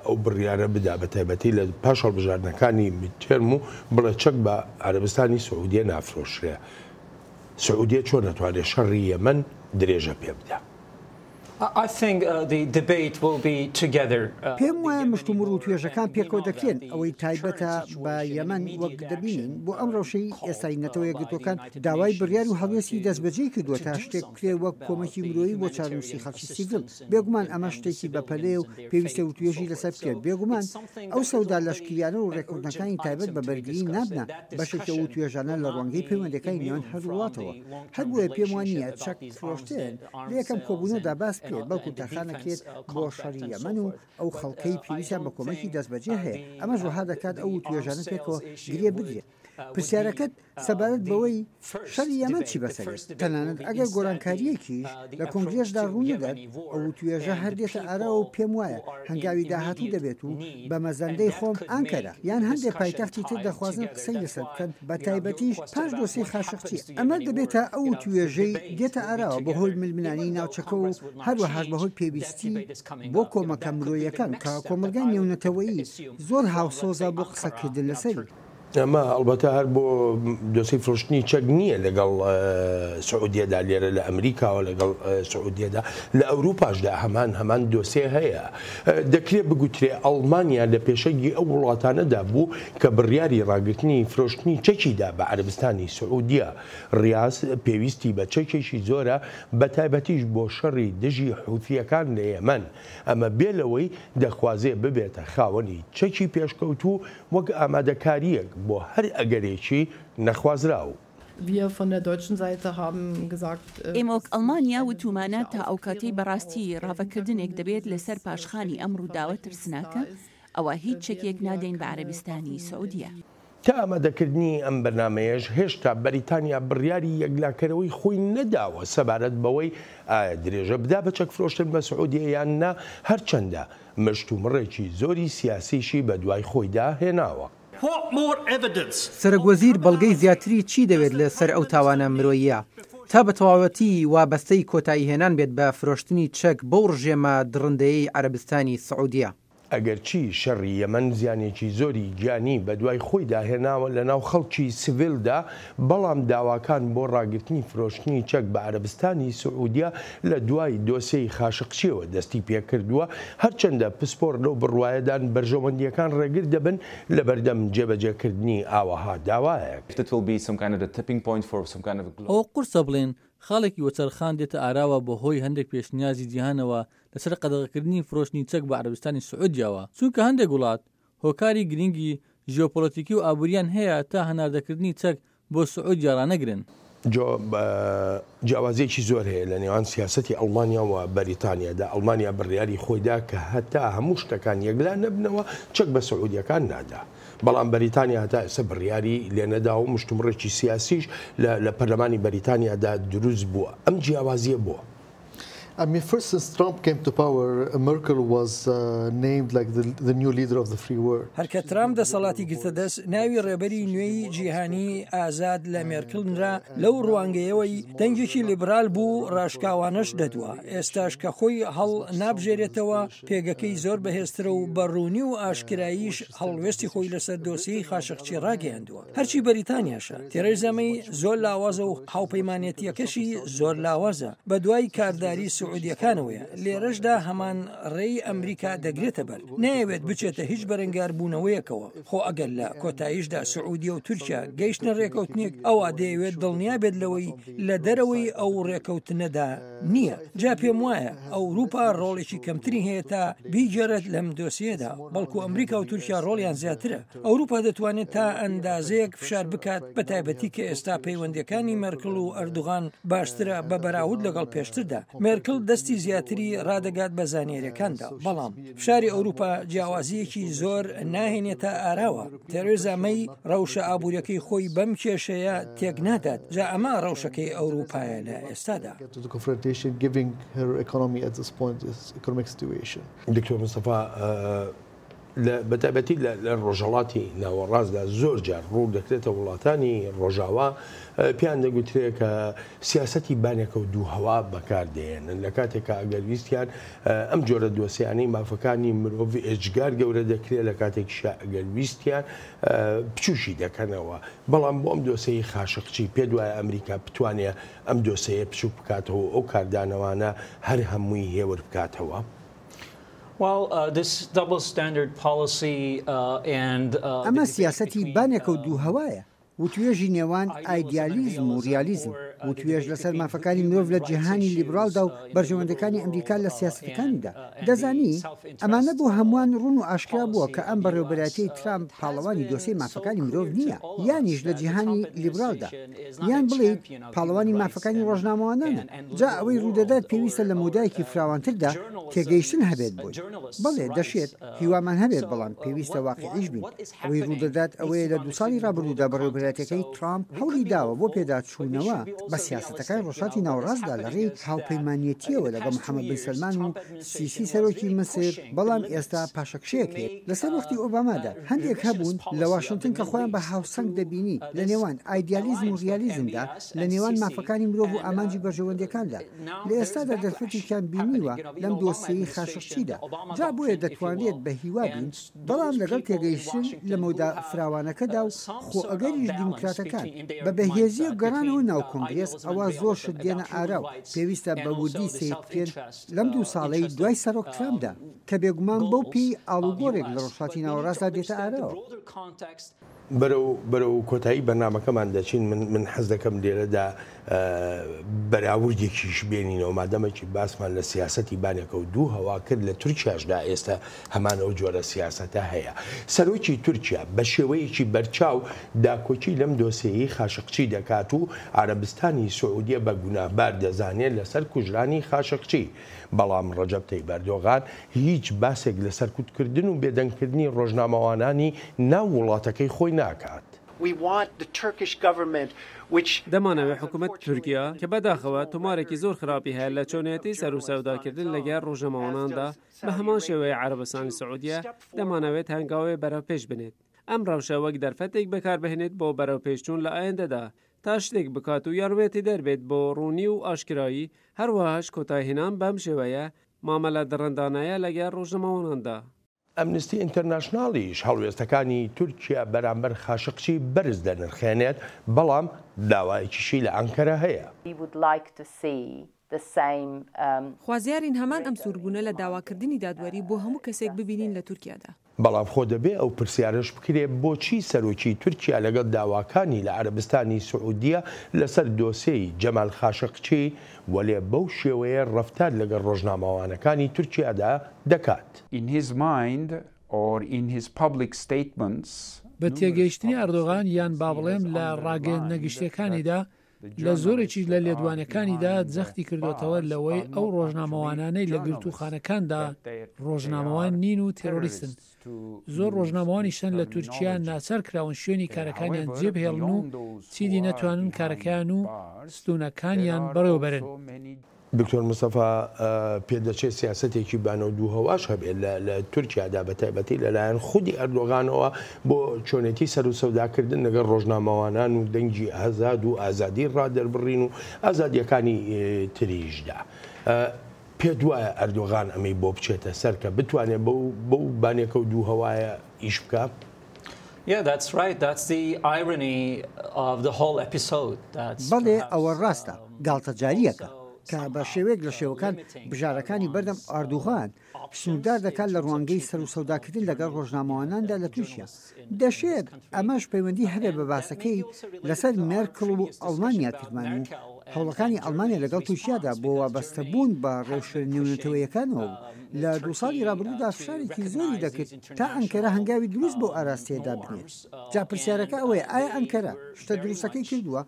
ئەو بڕیارە بدا بە تایبەتی لە پاش هەڵبژاردنەکانی میتێرم و بڵێ چەک بە عەرەبستانی سعودیە نافرۆشرێ، سعودیە چۆن نەتوانێت شەڕی یەمەن درێژە پێ بدە؟
پێم وایە مشتومڕ و توێژەکان پێکەوە دەکرێن ئەوەی تایبەتە بە یەمەن وەک دەبینین بۆ ئەم ڕەوشەی ئێستای نەتەوە یەکگرتووەکان داوای بڕیار و هەڵوێستی دەستبەجێ کردووە تا شتێک کرێ وەک کۆمەکی مرۆیی بۆ چارنووسی خەڵکی سیڤیل. بێگومان ئەمە شتێکی بەپەلێ و پێویستە و توێژی لەسەر بکرێت. بێگومان ئەو سەودا لەشکریانە و ڕێکەوتنەکانی تایبەت بە بەرگری نابنا بەشێکە و توێژانە لە ڕوانگەی پەیوەندەکانی نێوان هەر وڵاتەوە. هەر بۆیە پێم وانە چەک فرۆشتن لە یەکەم کۆبوونەدا باس بکرێت بەڵکو تاخانەکرێت بۆ شەڕی یەمەن و ئەو خەڵکەی پێویستیان بە کۆمەکی دەستبەجێ هەیە. ئەمە ژوها دەکات ئەو توێژانە پێکەوە گرێ بدرێت. پرسیارەکەت سەبارەت بەوەی شەڕی یەمەن چی بەسەرێت. تەنانەت ئەگەر گۆرانکاریەکیش لە کۆنگرێسدا ڕوو نەدات ئەو توێژە هەردێتە ئاراوە و پێم وایە هەنگاوی داهاتوو دەبێت و بە مەزەندەی خۆم ئەنکەرە یان هەندێک پایتەختی تر دەخوازن قسەی لەسەر بکەن بە تایبەتیش پاش دۆسەی خاشقچی. ئەمە دەبێتە ئەو توێژەی دێتە ئاراوە بەهۆی ململانی ناوچەکە و هەروەهاش بەهۆی پێویستی بۆ کۆمەکە مرۆیەکان کە کۆمەلگای نێونەتەوەیی زۆر هاوسۆزە بۆ قسەکردن لەسەری.
ئەمە ئەلبەتە هەر بۆ دۆسی فرۆشتنی چەک نییە لەگەڵ سعودیەدا لێرە لە ئەمریکاوە لەگەڵ سعودیەدا لە ئەوروپاشدا هەمان دۆسێ هەیە. دەکرێت بگوترێ ئەڵمانیا لە پێشەگی ئەو وڵاتانەدا بوو کە بڕیاری ڕاگررتنی فرۆشتنی چەکیدا بە عەرەبستانی سعودیە. ڕاست پێویستی بە چەکێکی زۆرە بە تایبەتیش بۆ شەڕی دژی حوتیەکان لە یەمەن. ئەمە بێلەوەی دەخوازێ ببێتە خاوەنی چەکی پێشکەوتوو وەک ئامادەکاریەک بۆ هەر ئەگەرێکی نەخوازراو.
ئێمەوەک ئەڵمانیا وتومانە تا ئەو کاتەی بەڕاستی ڕاوەکردنێک دەبێت لەسەر پاشخانی ئەم ڕووداوە ترسناکە ئەوە هیچ چەکێک نادەین بە عەرەبستانی سعودیە.
تا ئامادەکردنی ئەم بەرنمەیەش هێشتا بەریتانیا بڕیاری یەکلاکەرەوەی خۆی نەداوە سەبارەت بەوەی ئایا درێژە بدا بە چەک فرۆشتن بە سعودیە یان نا، هەرچەندە مشتومڕێکی زۆری سیاسیشی بە دوای خۆیدا هێناوە.
سەرۆکوەزیر بەڵگەی زیاتری چی دەوێت لە سەر ئەو تاوانە مرۆییە تا بە تەواوەتی وابەستەی کۆتایی هێنان بێت بە فرۆشتنی چەک بەو ڕژێمە دڕندەیەی عەرەبستانی سعودیە؟
ئەگەرچی شەڕی یەمەن زیانێکی زۆری گیانی بە دوای خۆی داهێناوە لە ناو خەڵکی سیڤیلدا، بەڵام داواکان بۆ ڕاگررتنی فرۆشتنی چەک بە عەرەبستانی سعودیە لە دوای دۆسەی خاشقچیەوە دەستی پێکردووە. هەرچەندە پسپۆر لەو بڕوایەدان بەرژەوەندیەکان ڕێگر دەبن لە بەردەم جێبەجێکردنی ئاوەها داوایەک.
ئەو قورسە بڵێن خاڵێکی وەچەرخان دێتە ئاراوە بە هۆی هەندێک پێشنیازی جیهانەوە لەسەر قەدەغەکردنی فرۆشتنی چەک بە عەرەبستانی سعودیەوە، چونکە هەندێک وڵات هۆکاری گرنگی ژیۆپۆلیتیکی و ئابووریان هەیە تا هەناردەکردنی چەک بۆ سعودیا ڕانەگرن.
جیاوازێکی زۆر هەیە لە نێوان سیاسەتی ئەڵمانیا و بەریتانیادا. ئەڵمانیا بڕیاری خۆیدا کە هەتا هەموو شتەکان یەکلا نەبنەوە چەک بە سعودیەکان نادا، بەڵام بەریتانیا هەتا ئێستا بڕیاری لێ نەدا و مشتومڕێکی سیاسیش لە پەرلەمانی بەریتانیادا دروست بووە. ئەم جیاوازیە بووە.
I mean, first, since Trump came to power, Merkel was named like the new leader of the free world.
هەرکە ترام دەسەڵاتی گرتە دەست ناوی ڕێبەری نوێی جیهانی ئازاد لە مێرکلنرا لەو ڕوانگەیەوەی دەنگێکی لیبرال بوو ڕاشکاوانش دەدووە. ئێستاش کە خۆی هەڵ نابژێرێتەوە پێگەکەی زۆر بەهێزترە و بەڕوونی و ئاشکراییش هەڵوێستی خۆی لەسەر دۆسیەی خاشقچی ڕاگەیاندووە. هەرچی بەریتانیاشە تێرەزا مەی زۆر لاوازە و هاوپەیمانێتیەکەشی زۆر لاوازە بە دوای کارداری سعودیەکانەوەیە. لێرەشدا هەمان ڕێی ئەمریکا دەگرێتە بەر نەیەوێت بچێتە هیچ بەرەنگار بوونەوەیەکەوە. خۆ ئەگەر لە کۆتاییشدا سعودیە و تورکیا گەیشتە ڕێکەوتنێک ئەوە دەیەوێت دڵنیا بێت لەوەی لە دەرەوەی ئەو ڕێکەوتنەدا نییە. جا پێم وایە ئەوروپا ڕۆڵێکی کەمتری هەیە تا بیجارێت لەم دۆسیەدا بەڵکو ئەمریکا و تورکیا ڕۆڵیان زیاترە. ئەوروپا دەتوانێت تا ئەندازەیەک فشار بکات بە تایبەتی کە ئێستا پەیوەندەکانی مێرکل و ئەردوغان باشترە بە بەراورد لەگەڵ پێشتردا. مێرکل دەستی زیاتری ڕادەگات بە زانیاریەکاندا بەڵام فشاری ئەوروپا جیاوازیەکی زۆر ناهێنێتە ئاراوە. تێرێزا مەی ڕەوشە ئابوووریەکەی خۆی بەم کێشەیە تێک نادات. جا ئەمە ڕەوشەکەی ئەوروپایە لە ئێستادا.
دکتۆر مستەفا بەتابەتی لە ڕۆژهەڵاتی ناوەڕاستدا زۆر جار ڕوو دەکرێتە وڵاتانی ڕۆژاوا پیان دەگوترێت کە سیاسەتی بانێکە و دوو هەوا بەکاردێنن لە کاتێکە ئەگەر ویستیان ئەم جۆرە دۆسیانەی مافەکانی مرۆڤ ئێجگار گەورە دەکرێت لە کاتێکیشە ئەگەر ویستیان پچوشی دەکەنەوە. بەڵام بۆ ئەم دۆسەی خاشقچی پێ دوایە ئەمریکا بتوانێت ئەم دۆسەیە پچوو بکاتەوە ئەو کاردانەوانە هەر هەمووی هێور بکاتەوە.
ئەمە سیاسەتی بانێکە و دوو هەوایە و توێژی نێوان ئایدیالیزم و ریالیزم و توێژ لەسەر مافەکانی مرۆڤ لە جیهانی لیبرالدا و بەرژەوەندەکانی ئەمریکا لە سیاسەتەکانیدا. دەزانی ئەمانە بۆ هەمووان ڕوون و ئاشکرا بووە کە ئەم بەڕێوەبەرەتی ترامپ پاڵەوانی دۆسەی مافەکانی مرۆڤ نییە یانیش لە جیهانی لیبرالدا یان بڵێیت پاڵەوانی مافەکانی ڕۆژنامەوانانە. جا ئەوەی ڕوودەدات پێویستە لە مودایەکی فراوانتردا تێگەیشتن هەبێت بۆی. بەڵێ دەشێت هیوامان هەبێت بەڵام پێویستە واقعیش بین. ئەوەی ڕوودەدات ئەوەیە لە 2 ساڵی ڕابردوودا بەڕێوەبەرەتەکەی ترامپ هەوڵی داوە بۆ پێداچوونەوە بە سیاسەتەکانی ڕۆژهەڵاتی ناوەڕاستدا لە ڕێی هاوپەیمانیەتیەوە لەگەڵ محەممەد بن سەلمان و سیسی سەرۆکی مەسر. بەڵام ئێستا پاشەکشەیەک هەیە لەسەر وەختی ئۆبامادا هەندێک هەبوون لە واشنگتن کە خۆیان بە هاوسەنگ دەبینی لە نێوان ئایدیالیزم و ریالیزمدا لە نێوان مافەکانی مرۆڤ و ئامانجی بەرژەوەندەکاندا. لە ئێستادا دەرفەتێکیان بینیوە لەم دۆسیەی خاشقچیدا. جا بۆیە دەتوانرێت بە هیوا بین بەڵام لەگەڵ تێگەیشتن لە مەودا فراوانەکەدا و خۆ ئەگەریش دیموکراتەکان بە بەهێزیە گەڕانەوە ناو کۆنگرێس ئەوە زۆر شت دێنە ئاراو. پێویستە بە وردی سید بکەن لەم 2 ساڵەی دوای سەرۆک ترامپدا کە بێگومان بەو پێی ئاڵوگۆڕێک لە ڕۆژهەڵاتی ناوەڕاستدا دێتە ئاراوە.
بەرەو کۆتایی بەرنامەکەمان دەچین. من حەز دەکەم لێرەدا بەراوردێکیش بێنینەوە مادەمێکی باسمان لە سیاسەتی بانێکە و دوو هەوا کرد لە تورکیاشدا ئێستا هەمان ئەو جۆرە سیاسەتە هەیە. سەرۆکی تورکیا بە شێوەیەکی بەرچاو داکۆچی لەم دۆسیەی خاشقچی دەکات و عەرەبستانی سعودیە بە گوناهبار دەزانێت لەسەر کوژرانی خاشقچی. بەڵام ڕەجەب تەیب ئەردۆغان هیچ باسێک لەسەر کوتکردن و بێدەنگکردنی ڕۆژنامەوانانی ناو وڵاتەکەی خۆی ناکات.
دەمانەوێت حکوومەت تورکیا کە بەداخەوە تۆمارێکی زۆر خراپی هەیە لە چۆنێتی سەر و سەوداکردن لەگەڵ ڕۆژنامەواناندا بە هەمان شێوەیە عەرەبستانی سعودیە دەمانەوێت هەنگاوێ بەرەوپێش بنێت. ئەم ڕەوشە وەک دەرفەتێک بەکاربهێنێت بۆ بەرەوپێشچوون لە ئایندەدا تا شتێک بکات و یارمەتی دەربێت بۆ ڕوونی و ئاشکرایی. هەروەهاش کۆتایهێنان بەم شێوەیە مامەلە دڕندانایە لەگەڵ ڕۆژنامەواناندا.
ئەمنستی ئینتەرناشناڵیش هەڵوێستەکانی تورکیا بەرامبەر خاشقچی بەرز دەنرخێنێت بەڵام داوایەکیشی لە ئەنکەرە هەیە.
خوازیارین هەمان ئەم سووربوونە لە داواکردنی دادوەری بۆ هەموو کەسێک ببینین لە تورکیادا.
بەڵام خۆ دەبێ ئەو پرسیارش بکرێت بۆچی سەرۆکی تورکیا لەگەڵ داواکانی لە عەرەبستانی سعودیە لەسەر دۆسیەی جەمال خاشقچی وەلێ بەو شێوەیە ڕەفتار لەگەڵ ڕۆژنامەوانەکانی تورکیادا دەکات.
بە تێگەیشتنی ئەردۆغان یان با بڵێم لە ڕاگەیاندنە گشتیەکانیدا لە زۆرێکی لە لێدوانەکانیدا جەختی کردوتەوە لەوەی ئەو ڕۆژنامەوانانەی لە گرتوخانەکاندا ڕۆژنامەوان نین و تێرۆریستن. زۆر ڕۆژنامەوانیشەن لە تورکیا ناچار کراون شوێنی کارەکانیان جێبهێڵن و چیدی نەتوانن کارەکان و ستونەکانیان بەڕێوەبەرن.
دکتۆر مستەفا پێدەچێت سیاسەتێکی بانە و دووهەواش هەبێت لە تورکیادا بە تایبەتی لەلایەن خودی ئەردۆغانەوە بۆ چۆنێتی سەر و سەوداکردن لەگەڵ ڕۆژنامەوانان و دەنگی ئازاد و ئازادی ڕادەربڕین و ئازادیەکانی تریشدا. پێ دوایە ئەردۆغان ئەمەی بۆ بچێتە سەر کە بتوانێت بەو بانێکە و دووهەوایە ئیش بکە؟
Yeah, that's right. That's the irony of the whole episode.
بەڵێ ئەوە ڕاستە گاڵتە جاریەکە کە بە شێوەیەک لە شێوەکان بژارەکانی بەردەم ئاردوغان سنوردار دەکات لە ڕوانگەی سەر و سەوداکردن لەگەڵ ڕۆژنامەواناندا لە تووشیا. دەشێت ئەمەش پەیوەندی هەبێ بە باسەکەی لەسەر مێرکڵ و ئەڵمانیا کردمان و هەوڵەکانی ئەڵمانیا لەگەڵ تووشیادا بۆ وابەستەبوون بە ڕێوشێر نێونەتەوەیەکانەوە و لە 2 ساڵی ڕابردوودا فشارێکی زۆری دەکرد تا ئەنکەرە هەنگاوی دروست بۆ ئاراستەیەدا بنێت. جا پرسیارەکە ئەوەیە ئایا ئەنکەرە شتە دروستەکەی کردووە؟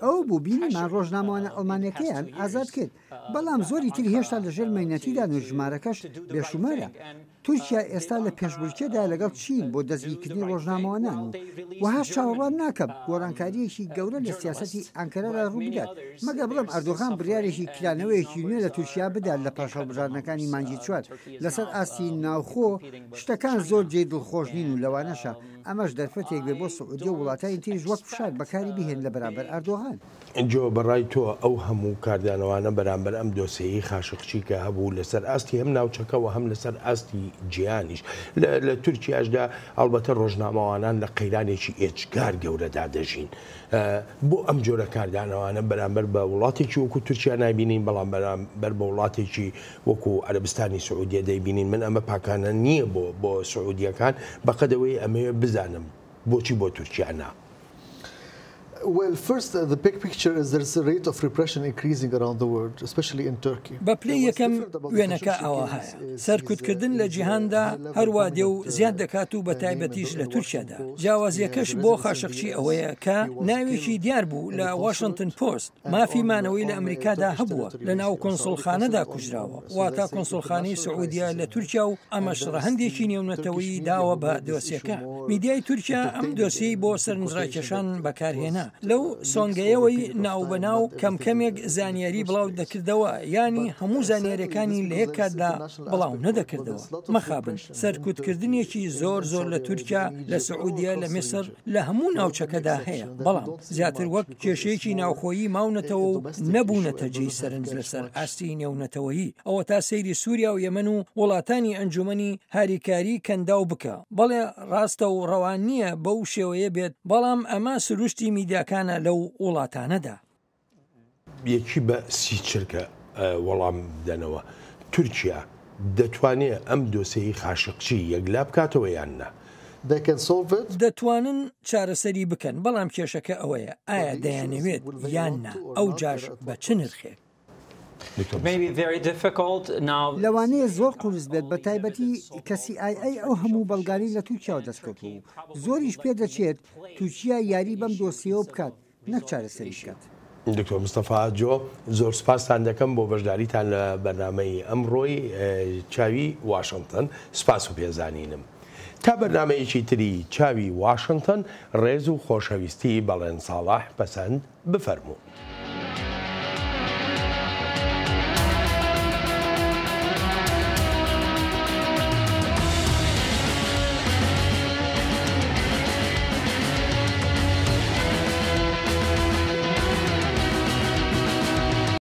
ئەو بوو بینیمان ڕۆژنامەوانە ئەڵمانیەکەیان ئازاد کرد، بەڵام زۆری تری هێشتا لەژێر مەینەتیدان و ژمارەکەش بێشومارە. تورکیا ئێستا لە پێشبڕکێدا لەگەڵ چین بۆ دەستگیرکردنی ڕۆژنامەوانان و وەهاش چاوەڕوان ناکەم گۆڕانکاریەکی گەورە لە سیاسەتی ئەنکەرەدا ڕوو بدات، مەگە بڵم ئەردۆغان بڕیارێکی کرانەوەیەکی نوێ لە تورکیا بدات لە پاش هەڵبژاردنەکانی مانگی چوار لەسەر ئاستی ناوخۆ. شتەکان زۆر جێ دڵخۆش نین و لەوانەشە ئەمەش دەرفەتێک بێ بۆ سعودی و وڵاتانی تریش وەک فشار بەکاری بهێن لە بەرامبەر ئەردۆغان.
جۆ بەڕای تۆ ئەو هەموو کاردانەوانە بەرامبەر ئەم دۆسەیەی خاشقچی کە هەبوو لەسەر ئاستی هەم ناوچەکەەوە هەم لەسەر ئاستی جیانیش لە تورکیاشدا ئەڵبەتە ڕۆژنامەوانان لە قەیرانێکی ئێجگار گەورەدا دەژین. بۆ ئەم جۆرە کاردانەوانە بەرامبەر بە وڵاتێکی وەکو تورکیا نایبینین، بەڵام بەرامبەر بە وڵاتێکی وەکو عەرەبستانی سعودیە دەیبینین. من ئەمە پاکانە نییە بۆ سعودیەکان بەقەدەوەی ئەمەوێ بزانم بۆچی بۆ تورکیا نا.
Well, first, the big picture is there's a rate of repression increasing around the world, especially in Turkey.
بە پلەی یەکەم وێنەکە ئەوە هەیە سەرکوتکردن لە جیهاندا هەروە دێ و زیاد دەکات و بە تایبەتیش لە تورکیادا. جیاوازیەکەش بۆ خاشقچی ئەوەیە کە ناوێکی دیار بوو لە واشنگتن پۆست مافیمانەوەی لە ئەمریکادا هەبووە لە ناو کۆنسڵخانەدا کوژراوە، واتە کۆنسڵخانەی سعودیا لە تورکیا و ئەمەش ڕەهەندێکی نێونەتەوەیی داوە بە دۆسیەکە. میدیای تورکیا ئەم دۆسیەی بۆ سەرنجڕاکێشان بەکارهێنا لەو سۆنگەیەوەی ناوبەناو کەمکەمێک زانیاری بڵاو دەکردەوە، ینی هەموو زانیاریەکانی لە یەک کاتدا بڵاو نەدەکردەوە. مەخابن سەرکوتکردنێکی زۆر لە تورکیا، لە سعودیا، لە میسر، لە هەموو ناوچەکەدا هەیە، بەڵام زیاتر وەک کێشەیەکی ناوخۆیی ماونەتەوە و نەبوونەتە جێی سەرنج لەسەر ئاستی نێونەتەوەیی. ئەوە تا سەیری سووریا و یەمەن و وڵاتانی ئەنجومەنی هاریکاری کەنداو بکە. بەڵێ ڕاستە و ڕەوان نییە بەو شێوەیە بێت، بەڵام ئەمە سروشتی میدیاکانە لەو وڵاتانەدا.
یەکی بە سی چرکە وەڵام بدەنەوە. تورکیا دەتوانێت ئەم دۆسەی خاشقچی یەکلا بکاتەوە یان نا؟
دەتوانن چارەسەری بکەن، بەڵام کێشەکە ئەوەیە ئایا دەیانەوێت یان نا، ئەو جاش بە چ نرخێک؟
لەوانەیە زۆر قورس بێت، بە تایبەتی کە CIA ئەو هەموو بەڵگاری لە تورکیاوە دەستکەوت و زۆریش پێ دەچێت تورکیا یاری بەم دۆسیەوە بکات نەک چارەسەری بکات.
دکتۆر مستەفا جۆ زۆر سپاسان دەکەم بۆ بەشداریتان لە بەرنامەی ئەمڕۆی چاوی واشنگتن. سپاس و پێزانینم. تا بەرنامەیەکی تری چاوی واشنگتن ڕێز و خۆشەویستی بەڵێن ساڵح پەسەند بفەرموو.